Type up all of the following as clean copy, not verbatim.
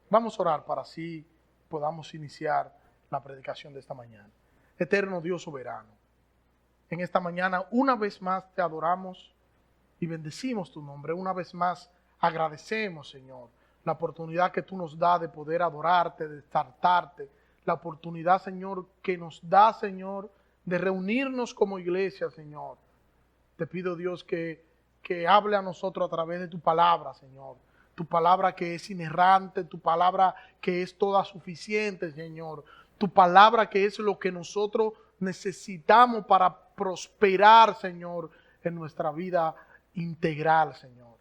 Vamos a orar para así podamos iniciar la predicación de esta mañana. Eterno Dios soberano, en esta mañana una vez más te adoramos y bendecimos tu nombre. Una vez más agradecemos, Señor, la oportunidad que tú nos das de poder adorarte, de exaltarte, la oportunidad, Señor, que nos da, Señor, de reunirnos como iglesia, Señor. Te pido, Dios, que hable a nosotros a través de tu palabra, Señor. Tu palabra que es inerrante, tu palabra que es toda suficiente, Señor. Tu palabra que es lo que nosotros necesitamos para prosperar, Señor, en nuestra vida integral, Señor.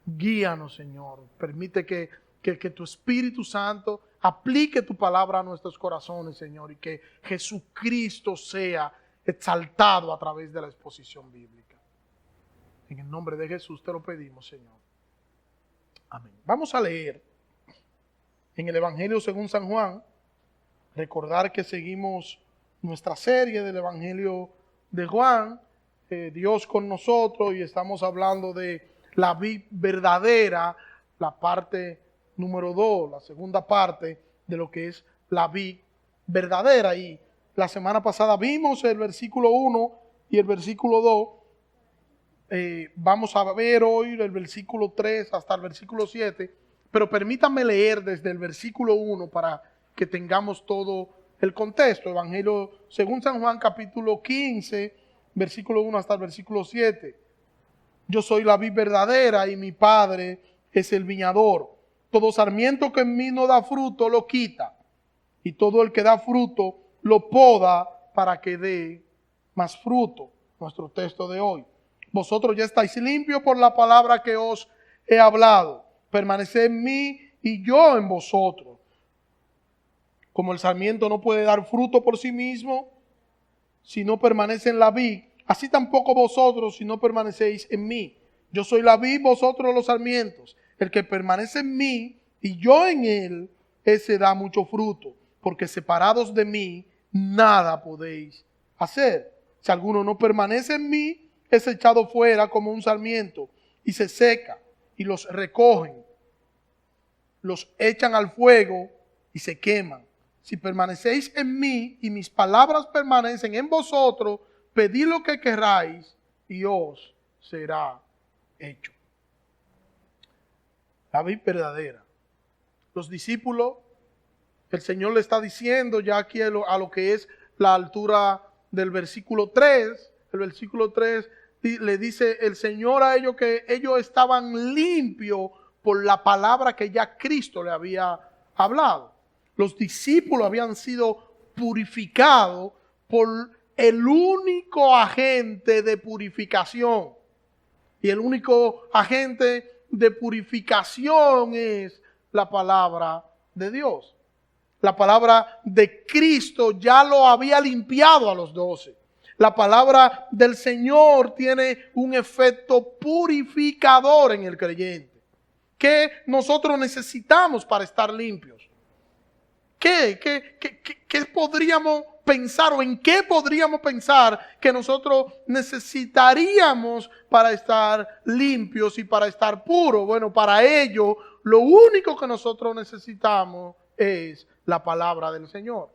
Guíanos, Señor. Permite que tu Espíritu Santo aplique tu palabra a nuestros corazones, Señor, y que Jesucristo sea exaltado a través de la exposición bíblica. En el nombre de Jesús te lo pedimos, Señor. Amén. Vamos a leer en el Evangelio según San Juan. Recordar que seguimos nuestra serie del Evangelio de Juan, Dios con nosotros, y estamos hablando de la vid verdadera, la parte número 2, la segunda parte de lo que es la vid verdadera. Y la semana pasada vimos el versículo 1 y el versículo 2. Vamos a ver hoy el versículo 3 hasta el versículo 7, pero permítanme leer desde el versículo 1 para que tengamos todo el contexto. Evangelio según San Juan, capítulo 15, versículo 1 hasta el versículo 7. Yo soy la vid verdadera y mi Padre es el viñador. Todo sarmiento que en mí no da fruto lo quita, y todo el que da fruto lo poda para que dé más fruto. Nuestro texto de hoy. Vosotros ya estáis limpios por la palabra que os he hablado. Permaneced en mí y yo en vosotros. Como el sarmiento no puede dar fruto por sí mismo si no permanece en la vid, así tampoco vosotros si no permanecéis en mí. Yo soy la vid, vosotros los sarmientos. El que permanece en mí y yo en él, ese da mucho fruto, porque separados de mí nada podéis hacer. Si alguno no permanece en mí, es echado fuera como un sarmiento y se seca, y los recogen, los echan al fuego y se queman. Si permanecéis en mí y mis palabras permanecen en vosotros, pedid lo que queráis y os será hecho. La vid verdadera. Los discípulos, el Señor le está diciendo ya aquí a lo que es la altura del versículo 3. El versículo 3 le dice el Señor a ellos que ellos estaban limpios por la palabra que ya Cristo le había hablado. Los discípulos habían sido purificados por el único agente de purificación. Y el único agente de purificación es la palabra de Dios. La palabra de Cristo ya lo había limpiado a los 12. La palabra del Señor tiene un efecto purificador en el creyente. ¿Qué nosotros necesitamos para estar limpios? ¿Qué podríamos pensar o en qué podríamos pensar que nosotros necesitaríamos para estar limpios y para estar puros? Bueno, para ello, lo único que nosotros necesitamos es la palabra del Señor.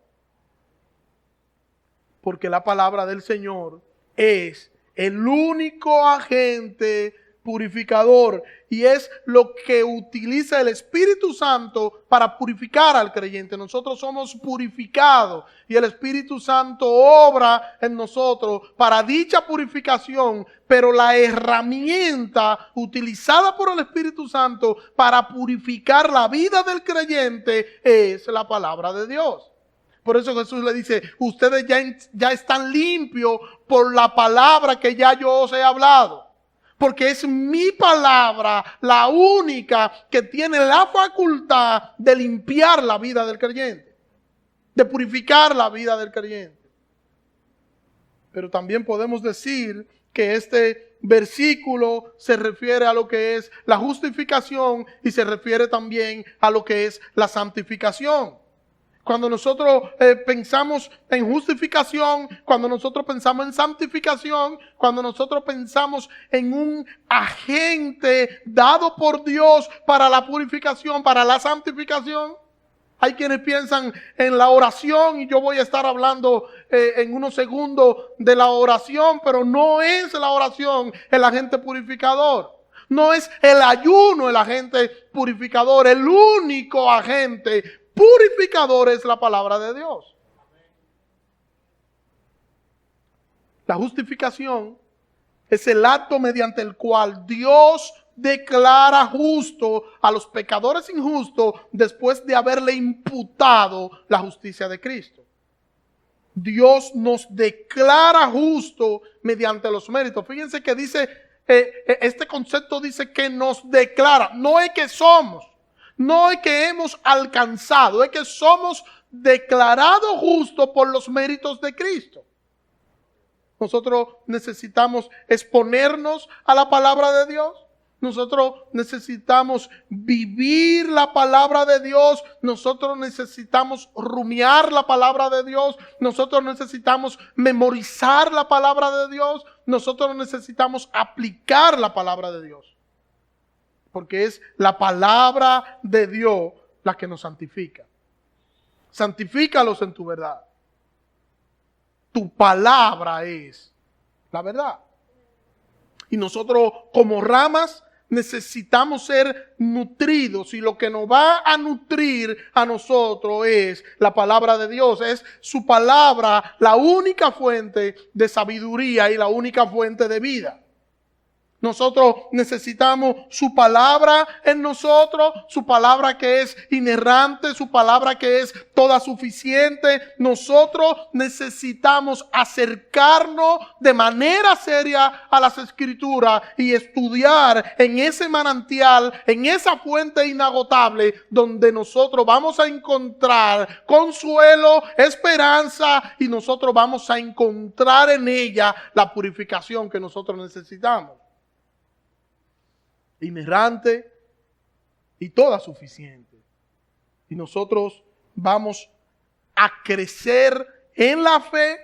Porque la palabra del Señor es el único agente purificador y es lo que utiliza el Espíritu Santo para purificar al creyente. Nosotros somos purificados y el Espíritu Santo obra en nosotros para dicha purificación, pero la herramienta utilizada por el Espíritu Santo para purificar la vida del creyente es la palabra de Dios. Por eso Jesús le dice, ustedes ya están limpios por la palabra que ya yo os he hablado. Porque es mi palabra la única que tiene la facultad de limpiar la vida del creyente. De purificar la vida del creyente. Pero también podemos decir que este versículo se refiere a lo que es la justificación y se refiere también a lo que es la santificación. Cuando nosotros pensamos en justificación, cuando nosotros pensamos en santificación, cuando nosotros pensamos en un agente dado por Dios para la purificación, para la santificación, hay quienes piensan en la oración, y yo voy a estar hablando en unos segundos de la oración, pero no es la oración el agente purificador. No es el ayuno el agente purificador. El único agente purificador es la palabra de Dios. La justificación es el acto mediante el cual Dios declara justo a los pecadores injustos después de haberle imputado la justicia de Cristo. Dios nos declara justo mediante los méritos. Fíjense que dice, este concepto dice que nos declara. No es que somos, no es que hemos alcanzado, es que somos declarados justos por los méritos de Cristo. Nosotros necesitamos exponernos a la palabra de Dios. Nosotros necesitamos vivir la palabra de Dios. Nosotros necesitamos rumiar la palabra de Dios. Nosotros necesitamos memorizar la palabra de Dios. Nosotros necesitamos aplicar la palabra de Dios. Porque es la palabra de Dios la que nos santifica. Santifícalos en tu verdad. Tu palabra es la verdad. Y nosotros como ramas necesitamos ser nutridos, y lo que nos va a nutrir a nosotros es la palabra de Dios. Es su palabra la única fuente de sabiduría y la única fuente de vida. Nosotros necesitamos su palabra en nosotros, su palabra que es inerrante, su palabra que es toda suficiente. Nosotros necesitamos acercarnos de manera seria a las Escrituras y estudiar en ese manantial, en esa fuente inagotable, donde nosotros vamos a encontrar consuelo, esperanza, y nosotros vamos a encontrar en ella la purificación que nosotros necesitamos. Inerrante y toda suficiente. Y nosotros vamos a crecer en la fe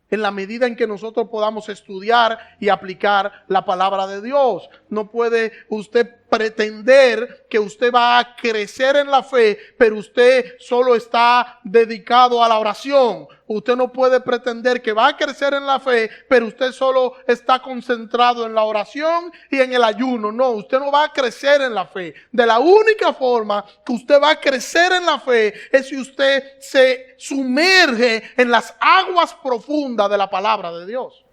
en la medida en que nosotros podamos estudiar y aplicar la palabra de Dios. No puede usted pretender que usted va a crecer en la fe, pero usted solo está dedicado a la oración. Usted no puede pretender que va a crecer en la fe, pero usted solo está concentrado en la oración y en el ayuno. No, usted no va a crecer en la fe. De la única forma que usted va a crecer en la fe es si usted se sumerge en las aguas profundas de la palabra de Dios.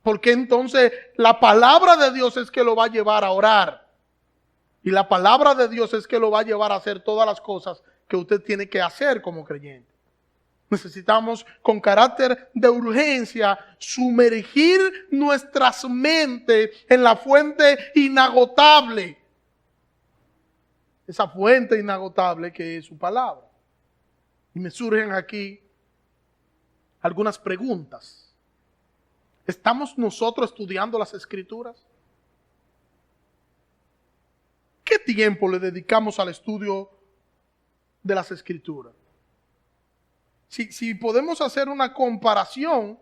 Porque entonces la palabra de Dios es que lo va a llevar a orar. Y la palabra de Dios es que lo va a llevar a hacer todas las cosas que usted tiene que hacer como creyente. Necesitamos con carácter de urgencia sumergir nuestras mentes en la fuente inagotable. Esa fuente inagotable que es su palabra. Y me surgen aquí algunas preguntas. ¿Estamos nosotros estudiando las Escrituras? ¿Qué tiempo le dedicamos al estudio de las Escrituras? Si podemos hacer una comparación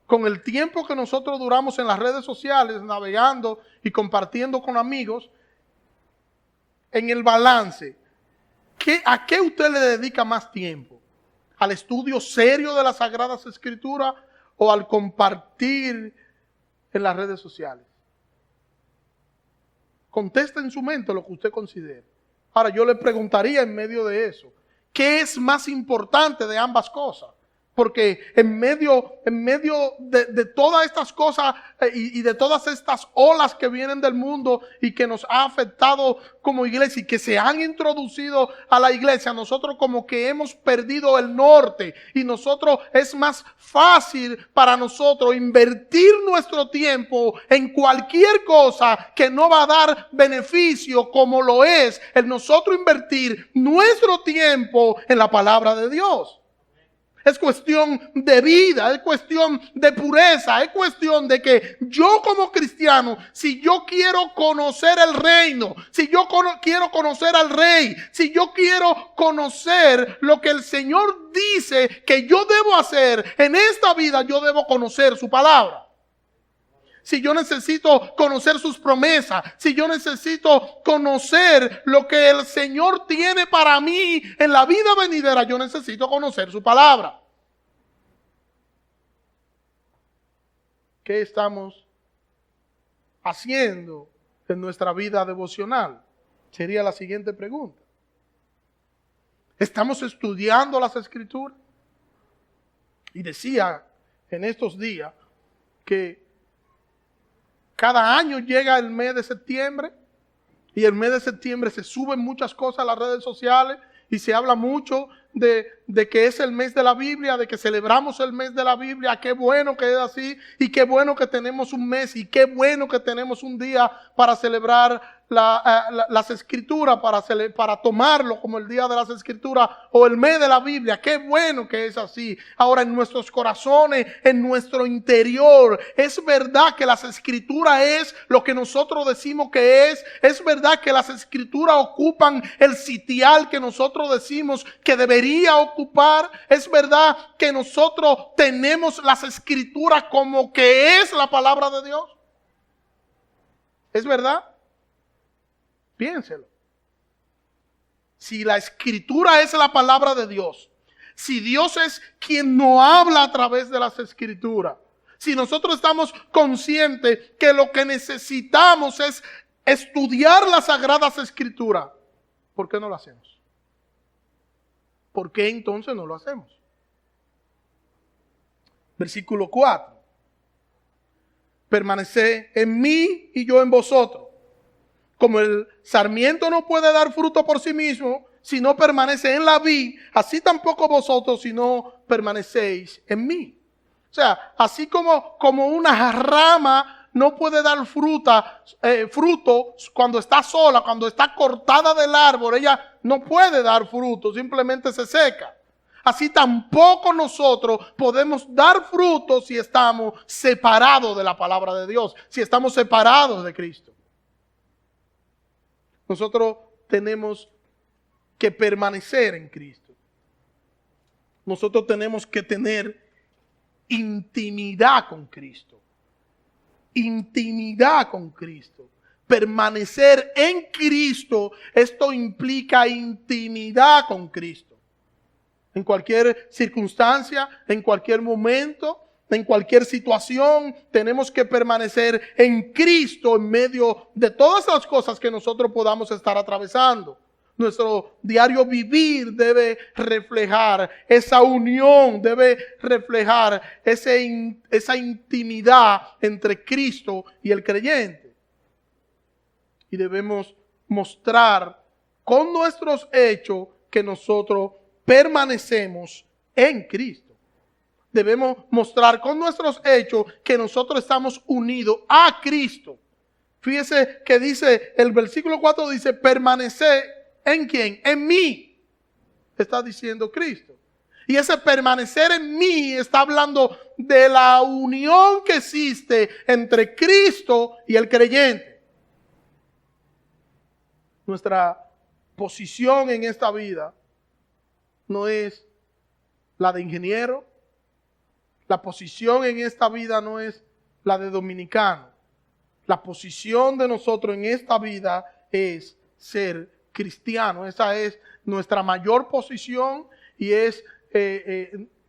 con el tiempo que nosotros duramos en las redes sociales, navegando y compartiendo con amigos, en el balance, ¿a qué usted le dedica más tiempo? ¿Al estudio serio de las Sagradas Escrituras o al compartir en las redes sociales? Conteste en su mente lo que usted considere. Ahora yo le preguntaría en medio de eso, ¿qué es más importante de ambas cosas? Porque en medio de todas estas cosas y de todas estas olas que vienen del mundo y que nos ha afectado como iglesia y que se han introducido a la iglesia, nosotros como que hemos perdido el norte, y nosotros es más fácil para nosotros invertir nuestro tiempo en cualquier cosa que no va a dar beneficio, como lo es el nosotros invertir nuestro tiempo en la palabra de Dios. Es cuestión de vida, es cuestión de pureza, es cuestión de que yo como cristiano, si yo quiero conocer el reino, si yo quiero conocer al rey, si yo quiero conocer lo que el Señor dice que yo debo hacer en esta vida, yo debo conocer su palabra. Si yo necesito conocer sus promesas, si yo necesito conocer lo que el Señor tiene para mí en la vida venidera, yo necesito conocer su palabra. ¿Qué estamos haciendo en nuestra vida devocional? Sería la siguiente pregunta. ¿Estamos estudiando las Escrituras? Y decía en estos días que cada año llega el mes de septiembre y el mes de septiembre se suben muchas cosas a las redes sociales y se habla mucho de que es el mes de la Biblia, de que celebramos el mes de la Biblia. Qué bueno que es así y qué bueno que tenemos un mes y qué bueno que tenemos un día para celebrar las Escrituras, para tomarlo como el día de las Escrituras o el mes de la Biblia. Qué bueno que es así. Ahora, en nuestros corazones, en nuestro interior, es verdad que las Escrituras es lo que nosotros decimos que es verdad que las Escrituras ocupan el sitial que nosotros decimos que debería ocupar. Es verdad que nosotros tenemos las Escrituras como que es la palabra de Dios. ¿Es verdad? Piénselo. Si la Escritura es la palabra de Dios, si Dios es quien nos habla a través de las Escrituras, si nosotros estamos conscientes que lo que necesitamos es estudiar las Sagradas Escrituras, ¿por qué no lo hacemos? ¿Por qué entonces no lo hacemos? Versículo 4. Permaneced en mí y yo en vosotros. Como el sarmiento no puede dar fruto por sí mismo si no permanece en la vid, así tampoco vosotros si no permanecéis en mí. O sea, así como una rama no puede dar fruto cuando está sola, cuando está cortada del árbol, ella no puede dar fruto, simplemente se seca. Así tampoco nosotros podemos dar fruto si estamos separados de la palabra de Dios, si estamos separados de Cristo. Nosotros tenemos que permanecer en Cristo. Nosotros tenemos que tener intimidad con Cristo. Intimidad con Cristo. Permanecer en Cristo, esto implica intimidad con Cristo. En cualquier circunstancia, en cualquier momento, en cualquier situación, tenemos que permanecer en Cristo en medio de todas las cosas que nosotros podamos estar atravesando. Nuestro diario vivir debe reflejar esa unión, debe reflejar esa intimidad entre Cristo y el creyente. Y debemos mostrar con nuestros hechos que nosotros permanecemos en Cristo. Debemos mostrar con nuestros hechos que nosotros estamos unidos a Cristo. Fíjese que dice, el versículo 4 dice, permanecer ¿en quién? En mí. Está diciendo Cristo. Y ese permanecer en mí está hablando de la unión que existe entre Cristo y el creyente. Nuestra posición en esta vida no es la de ingeniero. La posición en esta vida no es la de dominicano. La posición de nosotros en esta vida es ser cristiano. Esa es nuestra mayor posición y es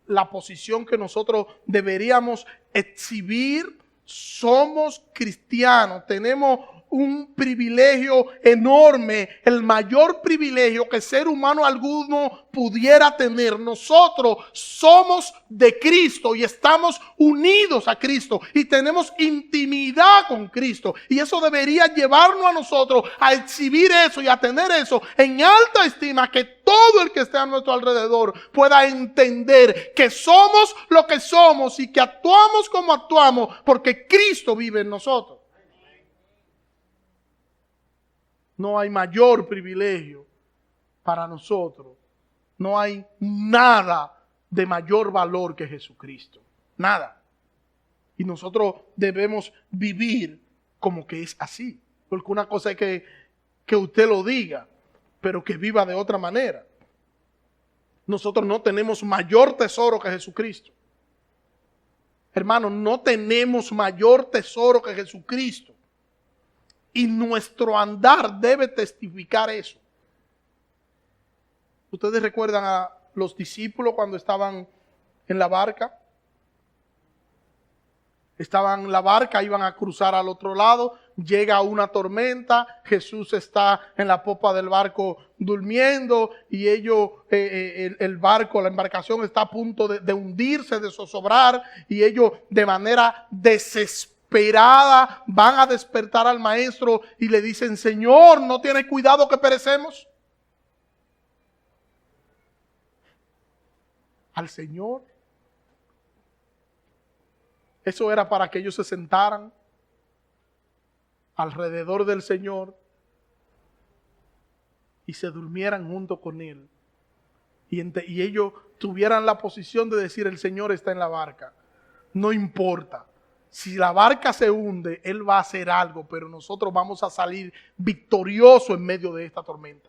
la posición que nosotros deberíamos exhibir. Somos cristianos. Tenemos un privilegio enorme, el mayor privilegio que ser humano alguno pudiera tener. Nosotros somos de Cristo y estamos unidos a Cristo y tenemos intimidad con Cristo, y eso debería llevarnos a nosotros a exhibir eso y a tener eso en alta estima, que todo el que esté a nuestro alrededor pueda entender que somos lo que somos y que actuamos como actuamos porque Cristo vive en nosotros. No hay mayor privilegio para nosotros. No hay nada de mayor valor que Jesucristo. Nada. Y nosotros debemos vivir como que es así. Porque una cosa es que usted lo diga, pero que viva de otra manera. Nosotros no tenemos mayor tesoro que Jesucristo. Hermano, no tenemos mayor tesoro que Jesucristo. Y nuestro andar debe testificar eso. ¿Ustedes recuerdan a los discípulos cuando estaban en la barca? Estaban en la barca, iban a cruzar al otro lado, llega una tormenta, Jesús está en la popa del barco durmiendo y ellos, el barco, la embarcación está a punto de hundirse, de zozobrar, y ellos de manera desesperada van a despertar al maestro y le dicen: Señor, ¿no tienes cuidado que perecemos? Al Señor. Eso era para que ellos se sentaran alrededor del Señor y se durmieran junto con Él. Y ellos tuvieran la posición de decir: el Señor está en la barca. No importa. Si la barca se hunde, Él va a hacer algo, pero nosotros vamos a salir victoriosos en medio de esta tormenta.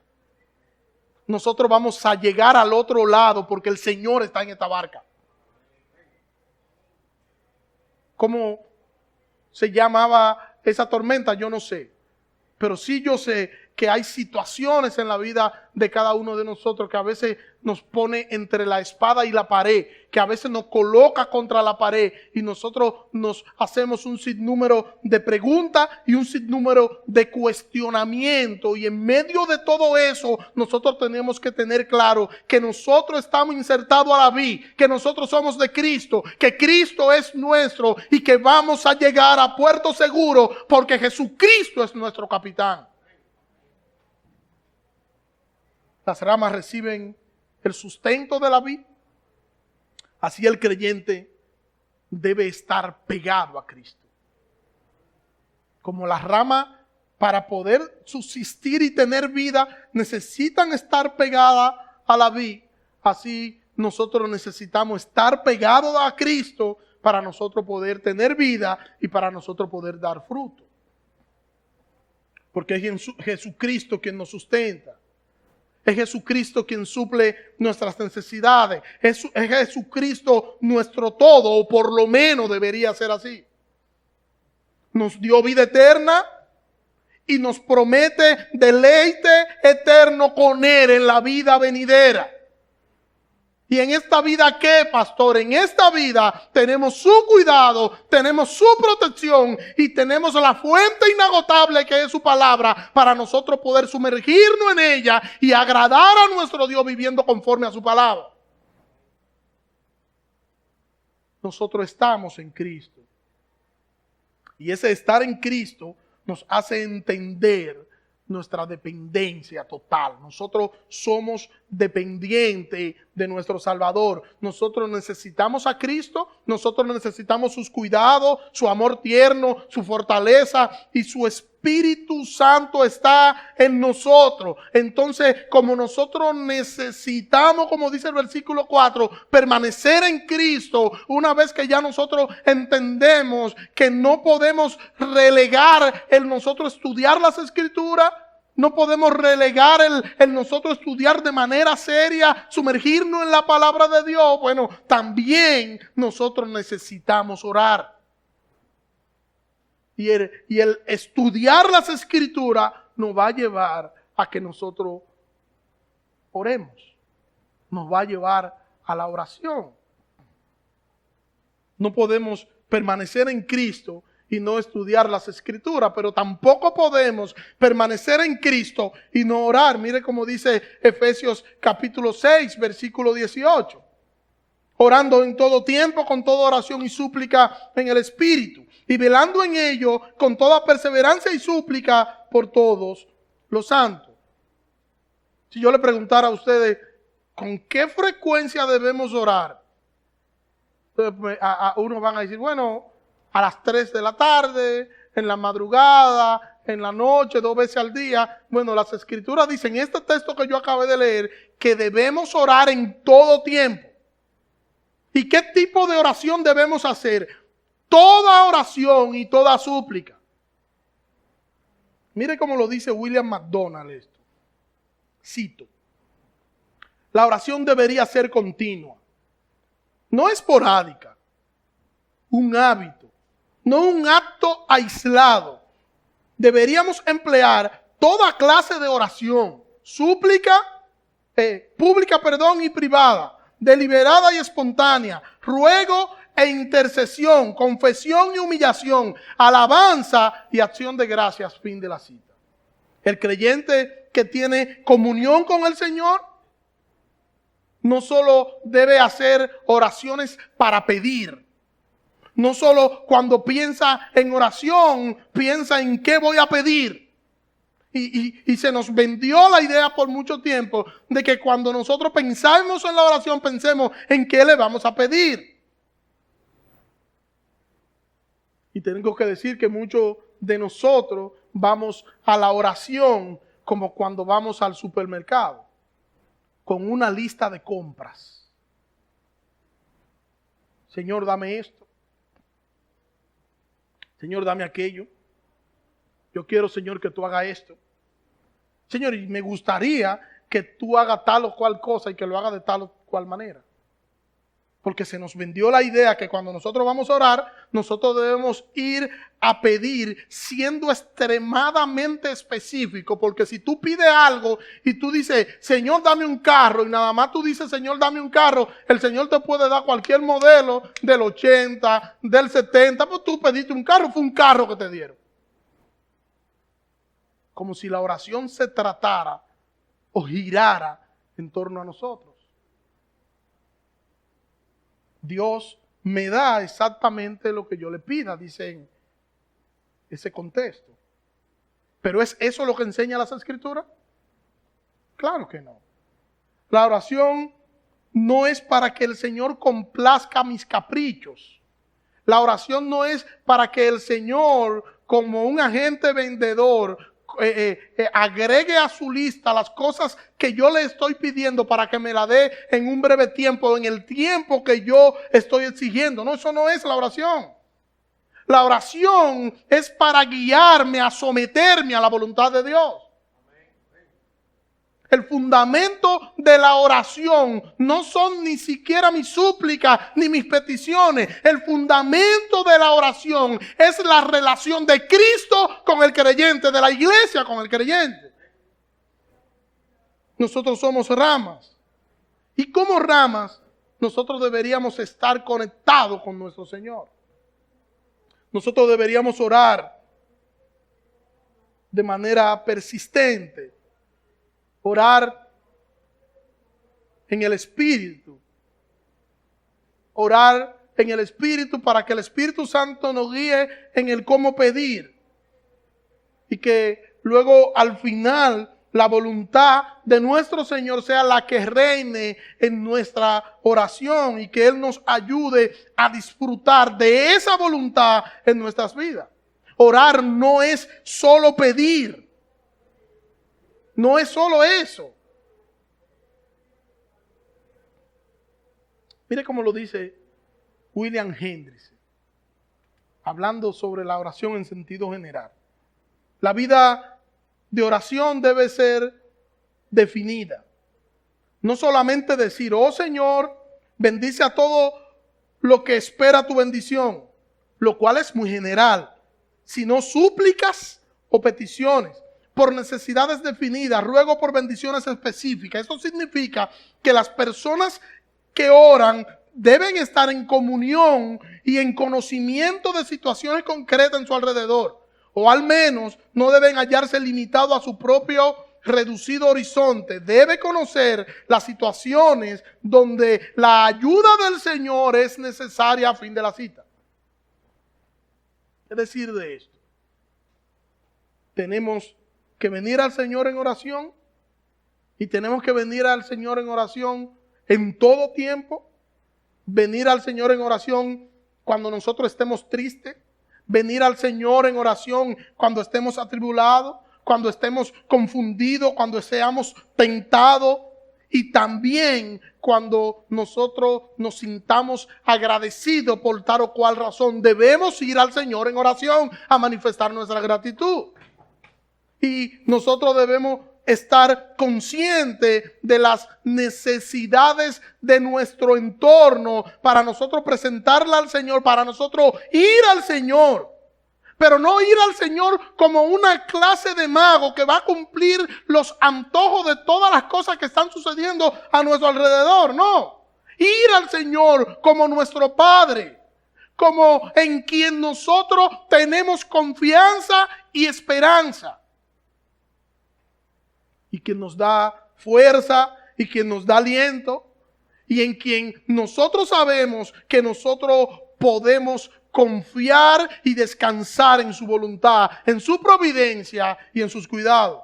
Nosotros vamos a llegar al otro lado porque el Señor está en esta barca. ¿Cómo se llamaba esa tormenta? Yo no sé. Pero sí yo sé que hay situaciones en la vida de cada uno de nosotros que a veces nos pone entre la espada y la pared, que a veces nos coloca contra la pared y nosotros nos hacemos un sinnúmero de preguntas y un sinnúmero de cuestionamientos, y en medio de todo eso nosotros tenemos que tener claro que nosotros estamos insertados a la vid, que nosotros somos de Cristo, que Cristo es nuestro y que vamos a llegar a puerto seguro porque Jesucristo es nuestro capitán. Las ramas reciben el sustento de la vid. Así el creyente debe estar pegado a Cristo. Como las ramas, para poder subsistir y tener vida, necesitan estar pegadas a la vid. Así nosotros necesitamos estar pegados a Cristo para nosotros poder tener vida y para nosotros poder dar fruto. Porque es Jesucristo quien nos sustenta. Es Jesucristo quien suple nuestras necesidades. Es Jesucristo nuestro todo, o por lo menos debería ser así. Nos dio vida eterna y nos promete deleite eterno con Él en la vida venidera. ¿Y en esta vida qué, pastor? En esta vida tenemos su cuidado, tenemos su protección y tenemos la fuente inagotable que es su palabra para nosotros poder sumergirnos en ella y agradar a nuestro Dios viviendo conforme a su palabra. Nosotros estamos en Cristo. Y ese estar en Cristo nos hace entender nuestra dependencia total. Nosotros somos dependientes de nuestro Salvador. Nosotros necesitamos a Cristo, nosotros necesitamos sus cuidados, su amor tierno, su fortaleza, y su Espíritu Santo está en nosotros. Entonces, como nosotros necesitamos, como dice el versículo 4, permanecer en Cristo, una vez que ya nosotros entendemos que no podemos relegar el nosotros estudiar las Escrituras, no podemos relegar el nosotros estudiar de manera seria, sumergirnos en la palabra de Dios. Bueno, también nosotros necesitamos orar. Y el estudiar las Escrituras nos va a llevar a que nosotros oremos. Nos va a llevar a la oración. No podemos permanecer en Cristo y no estudiar las Escrituras, pero tampoco podemos permanecer en Cristo y no orar. Mire cómo dice Efesios capítulo 6, versículo 18. Orando en todo tiempo, con toda oración y súplica en el Espíritu, y velando en ello con toda perseverancia y súplica por todos los santos. Si yo le preguntara a ustedes, ¿con qué frecuencia debemos orar? Entonces, a unos van a decir, bueno, a las 3 de la tarde, en la madrugada, en la noche, 2 veces al día. Bueno, las Escrituras dicen, este texto que yo acabé de leer, que debemos orar en todo tiempo. ¿Y qué tipo de oración debemos hacer? Toda oración y toda súplica. Mire cómo lo dice William MacDonald esto. Cito. La oración debería ser continua, no esporádica, un hábito, no un acto aislado. Deberíamos emplear toda clase de oración, súplica, pública, y privada, deliberada y espontánea, ruego e intercesión, confesión y humillación, alabanza y acción de gracias. Fin de la cita. El creyente que tiene comunión con el Señor no solo debe hacer oraciones para pedir, no solo cuando piensa en oración, piensa en qué voy a pedir. Y se nos vendió la idea por mucho tiempo de que cuando nosotros pensamos en la oración, pensemos en qué le vamos a pedir. Y tengo que decir que muchos de nosotros vamos a la oración como cuando vamos al supermercado, con una lista de compras. Señor, dame esto. Señor, dame aquello. Yo quiero, Señor, que tú hagas esto. Señor, y me gustaría que tú hagas tal o cual cosa y que lo hagas de tal o cual manera. Porque se nos vendió la idea que cuando nosotros vamos a orar, nosotros debemos ir a pedir siendo extremadamente específico. Porque si tú pides algo y tú dices, Señor, dame un carro, y nada más tú dices, Señor, dame un carro, el Señor te puede dar cualquier modelo del 80, del 70, pues tú pediste un carro, fue un carro que te dieron. Como si la oración se tratara o girara en torno a nosotros. Dios me da exactamente lo que yo le pida, dice en ese contexto. ¿Pero es eso lo que enseña las Escrituras? Claro que no. La oración no es para que el Señor complazca mis caprichos. La oración no es para que el Señor, como un agente vendedor, agregue a su lista las cosas que yo le estoy pidiendo para que me la dé en un breve tiempo, en el tiempo que yo estoy exigiendo. No, eso no es la oración. La oración es para guiarme a someterme a la voluntad de Dios. El fundamento de la oración no son ni siquiera mis súplicas ni mis peticiones. El fundamento de la oración es la relación de Cristo con el creyente, de la iglesia con el creyente. Nosotros somos ramas. Y como ramas, nosotros deberíamos estar conectados con nuestro Señor. Nosotros deberíamos orar de manera persistente. Orar en el Espíritu. Orar en el Espíritu para que el Espíritu Santo nos guíe en el cómo pedir. Y que luego al final la voluntad de nuestro Señor sea la que reine en nuestra oración y que Él nos ayude a disfrutar de esa voluntad en nuestras vidas. Orar no es solo pedir. No es solo eso. Mire cómo lo dice William Hendricks, hablando sobre la oración en sentido general. La vida de oración debe ser definida. No solamente decir, oh Señor, bendice a todo lo que espera tu bendición, lo cual es muy general, sino súplicas o peticiones por necesidades definidas, ruego por bendiciones específicas. Eso significa que las personas que oran deben estar en comunión y en conocimiento de situaciones concretas en su alrededor. O al menos no deben hallarse limitados a su propio reducido horizonte. Debe conocer las situaciones donde la ayuda del Señor es necesaria a fin de la cita. ¿Qué decir de esto? Tenemos que venir al Señor en oración y tenemos que venir al Señor en oración en todo tiempo. Venir al Señor en oración cuando nosotros estemos tristes. Venir al Señor en oración cuando estemos atribulados, cuando estemos confundidos, cuando seamos tentados. y también cuando nosotros nos sintamos agradecidos por tal o cual razón, debemos ir al Señor en oración a manifestar nuestra gratitud. Y nosotros debemos estar conscientes de las necesidades de nuestro entorno para nosotros presentarla al Señor, para nosotros ir al Señor. Pero no ir al Señor como una clase de mago que va a cumplir los antojos de todas las cosas que están sucediendo a nuestro alrededor. No. Ir al Señor como nuestro Padre, como en quien nosotros tenemos confianza y esperanza. Y quien nos da fuerza y quien nos da aliento. Y en quien nosotros sabemos que nosotros podemos confiar y descansar en su voluntad, en su providencia y en sus cuidados.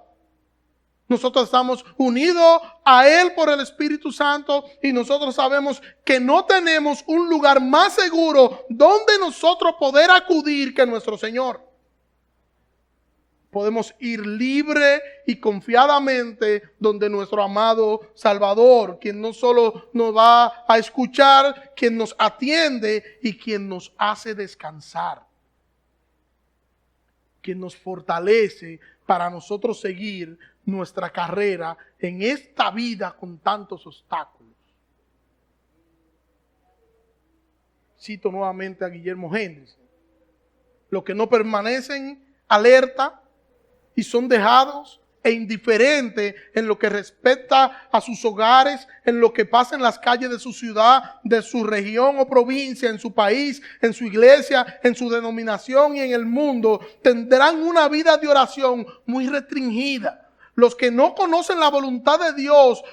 Nosotros estamos unidos a Él por el Espíritu Santo y nosotros sabemos que no tenemos un lugar más seguro donde nosotros poder acudir que nuestro Señor. Podemos ir libre y confiadamente donde nuestro amado Salvador, quien no solo nos va a escuchar, quien nos atiende y quien nos hace descansar, quien nos fortalece para nosotros seguir nuestra carrera en esta vida con tantos obstáculos. Cito nuevamente a Guillermo Hendricks: los que no permanecen alerta y son dejados e indiferentes en lo que respecta a sus hogares, en lo que pasa en las calles de su ciudad, de su región o provincia, en su país, en su iglesia, en su denominación y en el mundo, tendrán una vida de oración muy restringida. Los que no conocen la voluntad de Dios,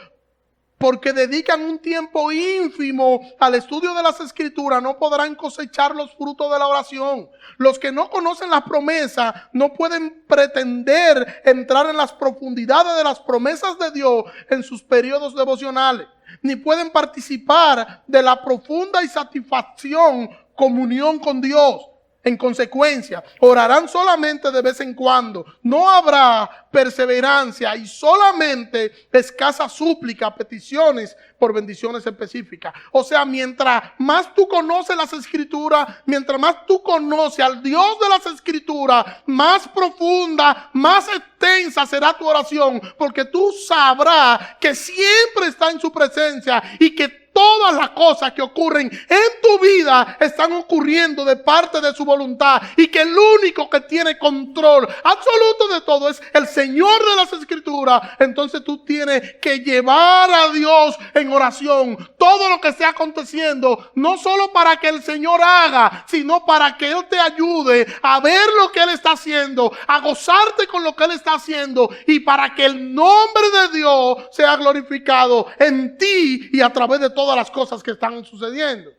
porque dedican un tiempo ínfimo al estudio de las Escrituras, no podrán cosechar los frutos de la oración. Los que no conocen las promesas no pueden pretender entrar en las profundidades de las promesas de Dios en sus periodos devocionales, ni pueden participar de la profunda y satisfacción comunión con Dios. En consecuencia, orarán solamente de vez en cuando. No habrá perseverancia y solamente escasa súplica, peticiones por bendiciones específicas. O sea, mientras más tú conoces las Escrituras, mientras más tú conoces al Dios de las Escrituras, más profunda, más extensa será tu oración, porque tú sabrás que siempre está en su presencia y que todas las cosas que ocurren en tu vida están ocurriendo de parte de su voluntad y que el único que tiene control absoluto de todo es el Señor de las Escrituras. Entonces tú tienes que llevar a Dios en oración todo lo que esté aconteciendo, no solo para que el Señor haga, sino para que Él te ayude a ver lo que Él está haciendo, a gozarte con lo que Él está haciendo y para que el nombre de Dios sea glorificado en ti y a través de todas las cosas que están sucediendo.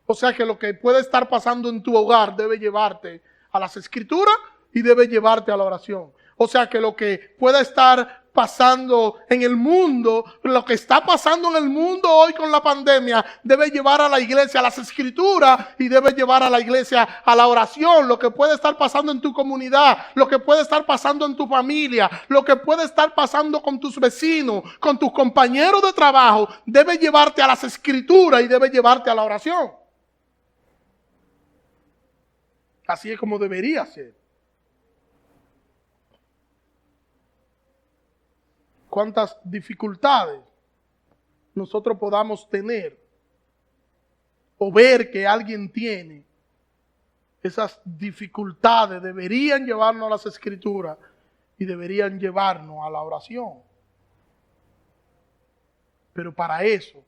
O sea que lo que puede estar pasando en tu hogar debe llevarte a las Escrituras y debe llevarte a la oración. O sea que lo que pueda estar pasando en el mundo, lo que está pasando en el mundo hoy con la pandemia, debe llevar a la iglesia a las Escrituras y debe llevar a la iglesia a la oración. Lo que puede estar pasando en tu comunidad, lo que puede estar pasando en tu familia, lo que puede estar pasando con tus vecinos, con tus compañeros de trabajo, debe llevarte a las Escrituras y debe llevarte a la oración. Así es como debería ser. Cuántas dificultades nosotros podamos tener o ver que alguien tiene, esas dificultades deberían llevarnos a las Escrituras y deberían llevarnos a la oración. Pero para eso,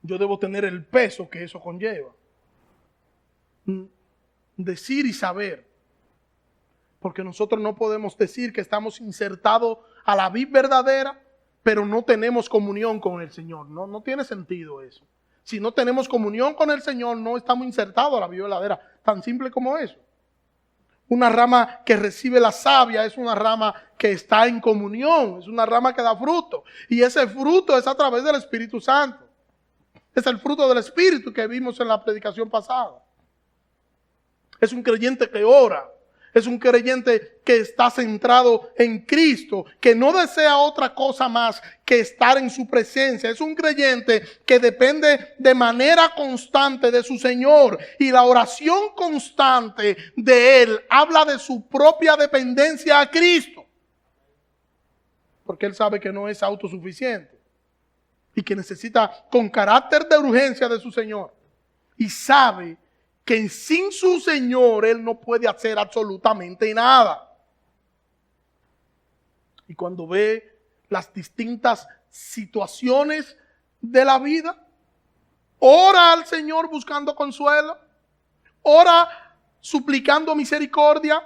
yo debo tener el peso que eso conlleva. Decir y saber. Porque nosotros no podemos decir que estamos insertados a la vid verdadera, pero no tenemos comunión con el Señor. No tiene sentido eso. Si no tenemos comunión con el Señor, no estamos insertados a la vid verdadera. Tan simple como eso. Una rama que recibe la savia es una rama que está en comunión. Es una rama que da fruto. Y ese fruto es a través del Espíritu Santo. Es el fruto del Espíritu que vimos en la predicación pasada. Es un creyente que ora. Es un creyente que está centrado en Cristo, que no desea otra cosa más que estar en su presencia. Es un creyente que depende de manera constante de su Señor. Y la oración constante de Él habla de su propia dependencia a Cristo. Porque Él sabe que no es autosuficiente y que necesita con carácter de urgencia de su Señor. Y sabe que sin su Señor Él no puede hacer absolutamente nada. Y cuando ve las distintas situaciones de la vida, ora al Señor buscando consuelo, ora suplicando misericordia,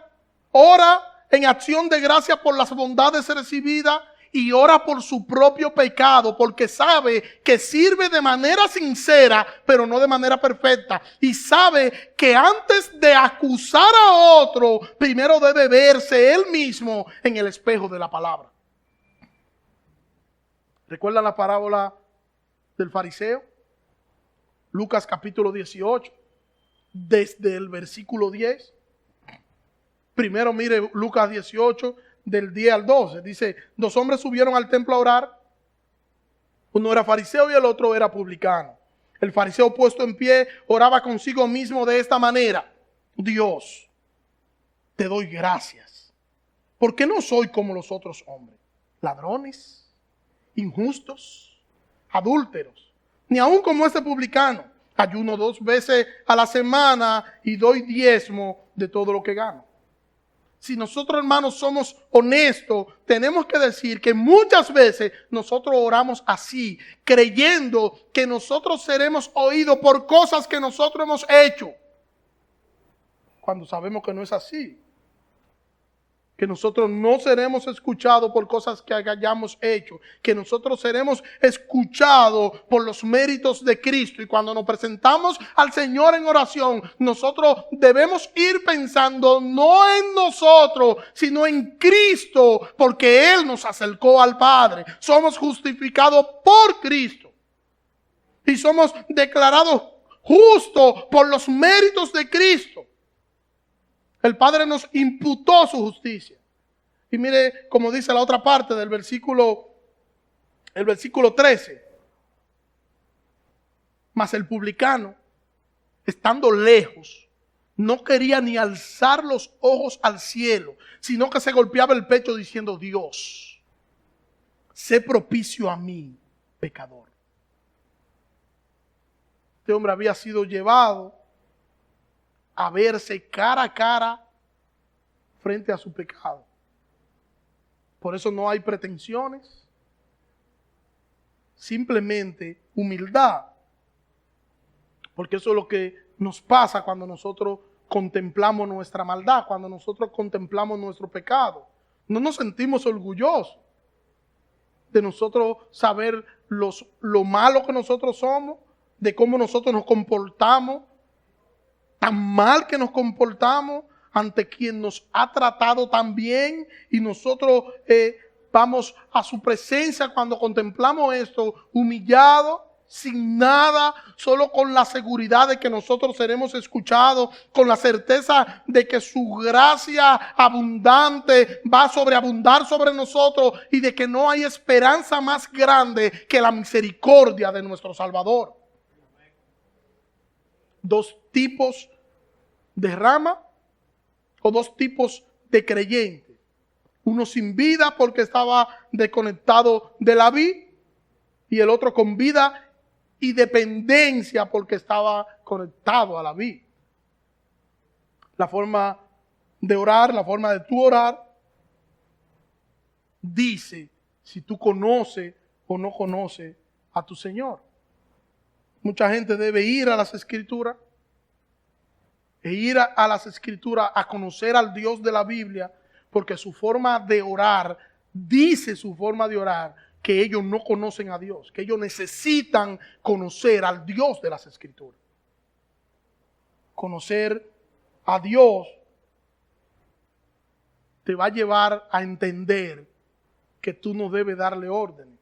ora en acción de gracia por las bondades recibidas y ora por su propio pecado, porque sabe que sirve de manera sincera, pero no de manera perfecta. Y sabe que antes de acusar a otro, primero debe verse él mismo en el espejo de la palabra. ¿Recuerdan la parábola del fariseo? Lucas capítulo 18, desde el versículo 10. Primero mire Lucas 18, del 10 al 12. Dice, 2 hombres subieron al templo a orar. Uno era fariseo y el otro era publicano. El fariseo, puesto en pie, oraba consigo mismo de esta manera: Dios, te doy gracias, porque no soy como los otros hombres, ladrones, injustos, adúlteros, ni aun como este publicano. Ayuno 2 veces a la semana y doy diezmo de todo lo que gano. Si nosotros, hermanos, somos honestos, tenemos que decir que muchas veces nosotros oramos así, creyendo que nosotros seremos oídos por cosas que nosotros hemos hecho, cuando sabemos que no es así. Que nosotros no seremos escuchados por cosas que hayamos hecho, que nosotros seremos escuchados por los méritos de Cristo. Y cuando nos presentamos al Señor en oración, nosotros debemos ir pensando no en nosotros, sino en Cristo, porque Él nos acercó al Padre. Somos justificados por Cristo y somos declarados justos por los méritos de Cristo. El Padre nos imputó su justicia. Y mire como dice la otra parte del versículo, el versículo 13. Mas el publicano, estando lejos, no quería ni alzar los ojos al cielo, sino que se golpeaba el pecho diciendo: Dios, sé propicio a mí, pecador. Este hombre había sido llevado a verse cara a cara frente a su pecado. Por eso no hay pretensiones, simplemente humildad. Porque eso es lo que nos pasa cuando nosotros contemplamos nuestra maldad, cuando nosotros contemplamos nuestro pecado. No nos sentimos orgullosos de nosotros saber lo malo que nosotros somos, de cómo nosotros nos comportamos, tan mal que nos comportamos ante quien nos ha tratado tan bien, y nosotros vamos a su presencia cuando contemplamos esto humillados, sin nada, solo con la seguridad de que nosotros seremos escuchados, con la certeza de que su gracia abundante va a sobreabundar sobre nosotros y de que no hay esperanza más grande que la misericordia de nuestro Salvador. Dos tipos de rama o dos tipos de creyentes. Uno sin vida porque estaba desconectado de la vid, y el otro con vida y dependencia porque estaba conectado a la vid. La forma de orar, la forma de tú orar, dice si tú conoces o no conoces a tu Señor. Mucha gente debe ir a las Escrituras, e ir a las Escrituras a conocer al Dios de la Biblia, porque su forma de orar, dice su forma de orar, que ellos no conocen a Dios, que ellos necesitan conocer al Dios de las Escrituras. Conocer a Dios te va a llevar a entender que tú no debes darle órdenes.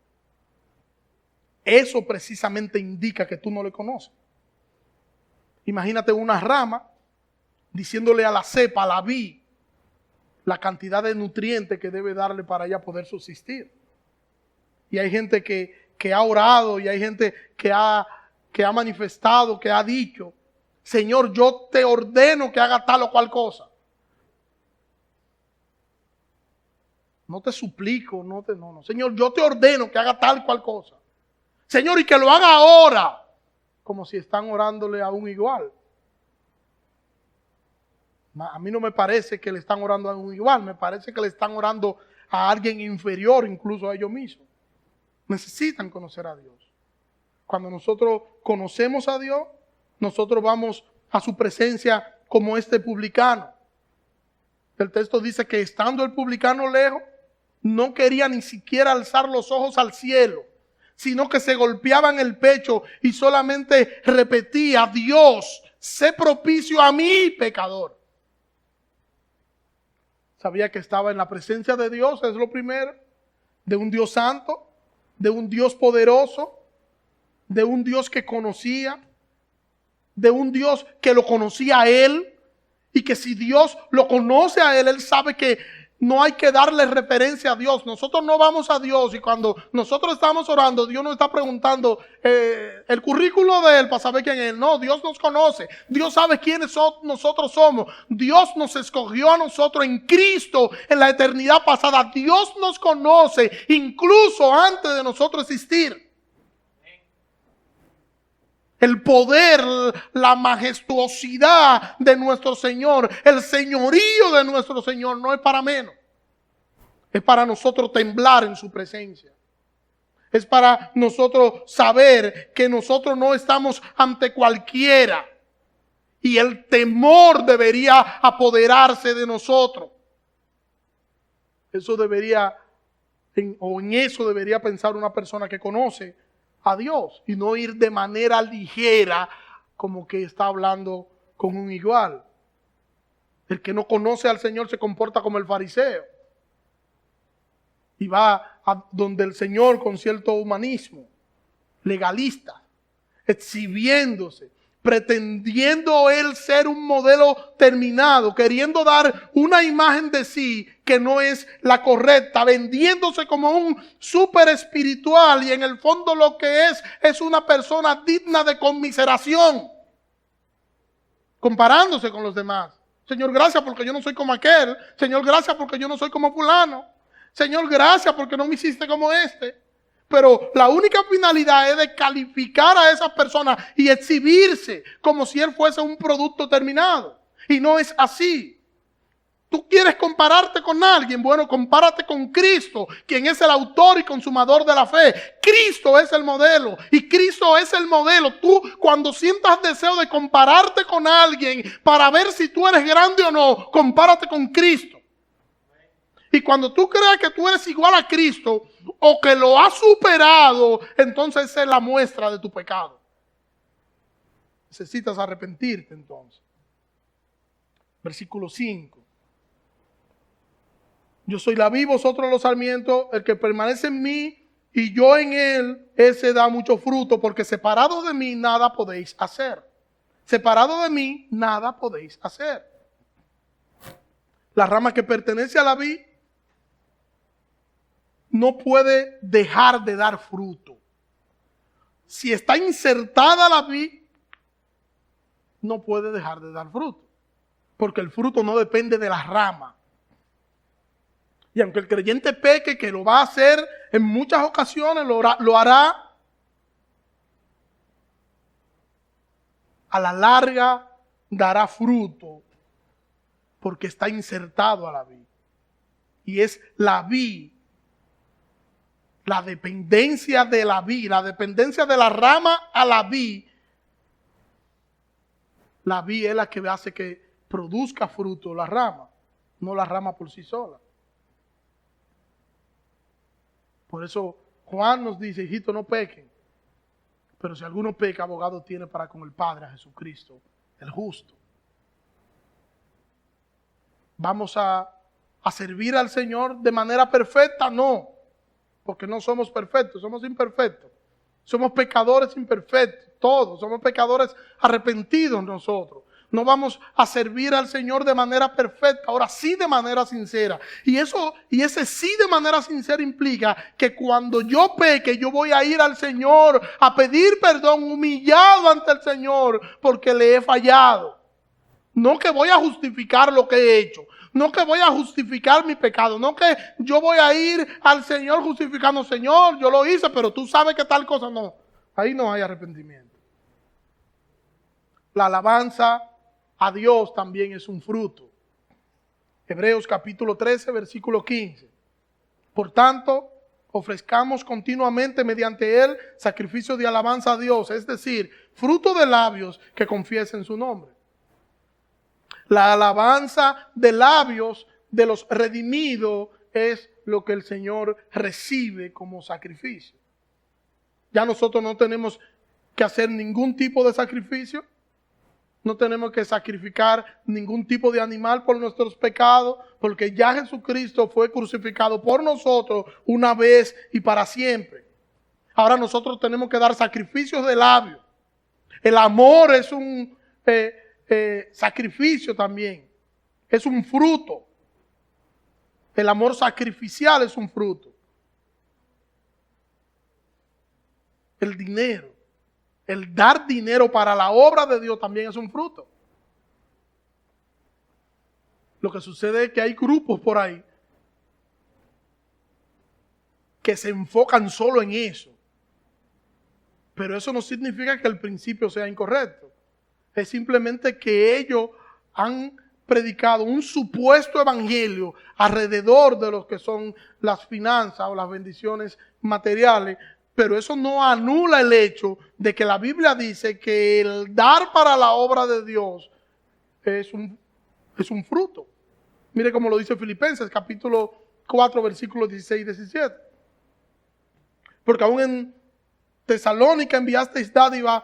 Eso precisamente indica que tú no le conoces. Imagínate una rama diciéndole a la cepa, a la vid, la cantidad de nutrientes que debe darle para ella poder subsistir. Y hay gente que ha orado, y hay gente que ha manifestado, que ha dicho: Señor, yo te ordeno que haga tal o cual cosa. No te suplico, no. Señor, yo te ordeno que haga tal cual cosa. Señor, y que lo haga ahora. Como si están orándole a un igual. A mí no me parece que le están orando a un igual. Me parece que le están orando a alguien inferior, incluso a ellos mismos. Necesitan conocer a Dios. Cuando nosotros conocemos a Dios, nosotros vamos a su presencia como este publicano. El texto dice que estando el publicano lejos, no quería ni siquiera alzar los ojos al cielo, sino que se golpeaba en el pecho y solamente repetía: Dios, sé propicio a mí, pecador. Sabía que estaba en la presencia de Dios, es lo primero, de un Dios santo, de un Dios poderoso, de un Dios que conocía, de un Dios que lo conocía a él, y que si Dios lo conoce a él, él sabe que no hay que darle referencia a Dios. Nosotros no vamos a Dios y cuando nosotros estamos orando, Dios nos está preguntando el currículo de él para saber quién es él. No, Dios nos conoce. Dios sabe quiénes nosotros somos. Dios nos escogió a nosotros en Cristo en la eternidad pasada. Dios nos conoce incluso antes de nosotros existir. El poder, la majestuosidad de nuestro Señor, el señorío de nuestro Señor no es para menos. Es para nosotros temblar en su presencia. Es para nosotros saber que nosotros no estamos ante cualquiera. Y el temor debería apoderarse de nosotros. Eso debería, en eso debería pensar una persona que conoce a Dios y no ir de manera ligera como que está hablando con un igual. El que no conoce al Señor se comporta como el fariseo y va a donde el Señor con cierto humanismo legalista, exhibiéndose, pretendiendo él ser un modelo terminado, queriendo dar una imagen de sí que no es la correcta, vendiéndose como un súper espiritual y en el fondo lo que es una persona digna de conmiseración, comparándose con los demás. Señor, gracias porque yo no soy como aquel. Señor, gracias porque yo no soy como fulano. Señor, gracias porque no me hiciste como este. Pero la única finalidad es de calificar a esas personas y exhibirse como si él fuese un producto terminado. Y no es así. Tú quieres compararte con alguien, bueno, compárate con Cristo, quien es el autor y consumador de la fe. Cristo es el modelo y Cristo es el modelo. Tú cuando sientas deseo de compararte con alguien para ver si tú eres grande o no, compárate con Cristo. Y cuando tú creas que tú eres igual a Cristo o que lo has superado, entonces esa es la muestra de tu pecado. Necesitas arrepentirte entonces. Versículo 5. Yo soy la vid, vosotros los sarmientos, el que permanece en mí y yo en él, ese da mucho fruto, porque separado de mí nada podéis hacer. Separado de mí nada podéis hacer. La rama que pertenece a la vid no puede dejar de dar fruto. Si está insertada la vid, no puede dejar de dar fruto. Porque el fruto no depende de la rama. Y aunque el creyente peque, que lo va a hacer en muchas ocasiones, lo hará, a la larga dará fruto. Porque está insertado a la vid. Y es la vid. La dependencia de la vid, la dependencia de la rama a la vid. La vid es la que hace que produzca fruto la rama, no la rama por sí sola. Por eso Juan nos dice: hijito, no pequen. Pero si alguno peca, abogado tiene para con el Padre, a Jesucristo, el justo. ¿Vamos a servir al Señor de manera perfecta? No. Porque no somos perfectos, somos imperfectos. Somos pecadores imperfectos, todos. Somos pecadores arrepentidos nosotros. No vamos a servir al Señor de manera perfecta, ahora sí de manera sincera. Y ese sí de manera sincera implica que cuando yo peque, yo voy a ir al Señor a pedir perdón, humillado ante el Señor, porque le he fallado. No que voy a justificar lo que he hecho. No que voy a justificar mi pecado. No que yo voy a ir al Señor justificando, Señor, yo lo hice, pero tú sabes que tal cosa no. Ahí no hay arrepentimiento. La alabanza a Dios también es un fruto. Hebreos capítulo 13, versículo 15. Por tanto, ofrezcamos continuamente mediante él sacrificio de alabanza a Dios, es decir, fruto de labios que confiesen su nombre. La alabanza de labios de los redimidos es lo que el Señor recibe como sacrificio. Ya nosotros no tenemos que hacer ningún tipo de sacrificio. No tenemos que sacrificar ningún tipo de animal por nuestros pecados, porque ya Jesucristo fue crucificado por nosotros una vez y para siempre. Ahora nosotros tenemos que dar sacrificios de labios. El amor es un sacrificio también. Es un fruto. El amor sacrificial es un fruto. El dinero. El dar dinero para la obra de Dios también es un fruto. Lo que sucede es que hay grupos por ahí que se enfocan solo en eso. Pero eso no significa que el principio sea incorrecto. Es simplemente que ellos han predicado un supuesto evangelio alrededor de lo que son las finanzas o las bendiciones materiales. Pero eso no anula el hecho de que la Biblia dice que el dar para la obra de Dios es un fruto. Mire cómo lo dice Filipenses capítulo 4 versículos 16 y 17. Porque aún en Tesalónica enviasteis dádiva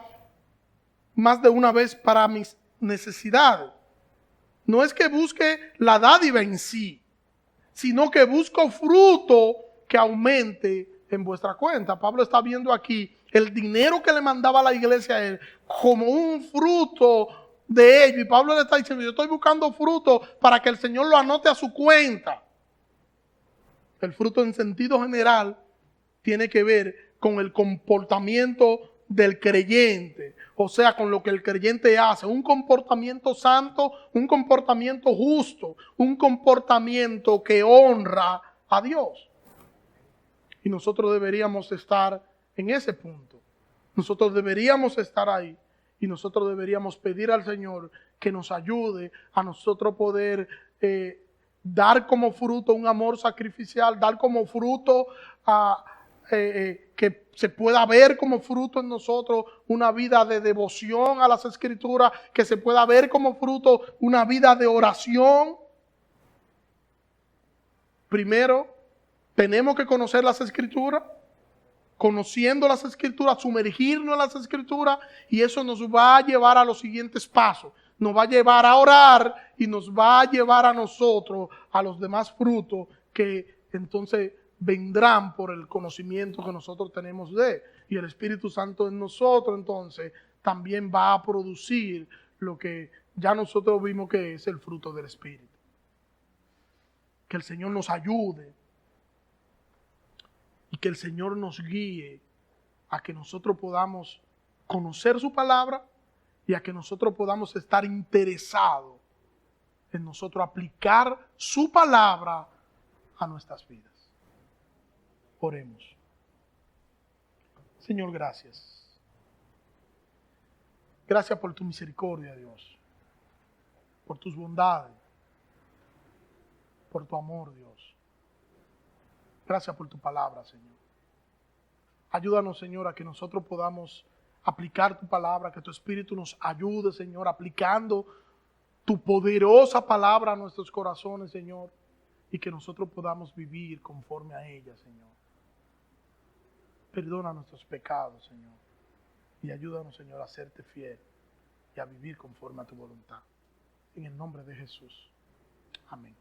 más de una vez para mis necesidades. No es que busque la dádiva en sí, sino que busco fruto que aumente en vuestra cuenta. Pablo está viendo aquí el dinero que le mandaba la iglesia a él como un fruto de ello. Y Pablo le está diciendo, yo estoy buscando fruto para que el Señor lo anote a su cuenta. El fruto en sentido general tiene que ver con el comportamiento del creyente. O sea, con lo que el creyente hace. Un comportamiento santo, un comportamiento justo, un comportamiento que honra a Dios. Y nosotros deberíamos estar en ese punto. Nosotros deberíamos estar ahí. Y nosotros deberíamos pedir al Señor que nos ayude a nosotros poder dar como fruto un amor sacrificial, dar como fruto que se pueda ver como fruto en nosotros una vida de devoción a las Escrituras, que se pueda ver como fruto una vida de oración. Primero, tenemos que conocer las Escrituras, conociendo las Escrituras, sumergirnos en las Escrituras, y eso nos va a llevar a los siguientes pasos. Nos va a llevar a orar y nos va a llevar a nosotros a los demás frutos que entonces vendrán por el conocimiento que nosotros tenemos de él. Y el Espíritu Santo en nosotros entonces también va a producir lo que ya nosotros vimos que es el fruto del Espíritu. Que el Señor nos ayude y que el Señor nos guíe a que nosotros podamos conocer su palabra y a que nosotros podamos estar interesados en nosotros aplicar su palabra a nuestras vidas. Oremos. Señor, gracias. Gracias por tu misericordia, Dios. Por tus bondades. Por tu amor, Dios. Gracias por tu palabra, Señor. Ayúdanos, Señor, a que nosotros podamos aplicar tu palabra, que tu Espíritu nos ayude, Señor, aplicando tu poderosa palabra a nuestros corazones, Señor, y que nosotros podamos vivir conforme a ella, Señor. Perdona nuestros pecados, Señor, y ayúdanos, Señor, a serte fiel y a vivir conforme a tu voluntad. En el nombre de Jesús. Amén.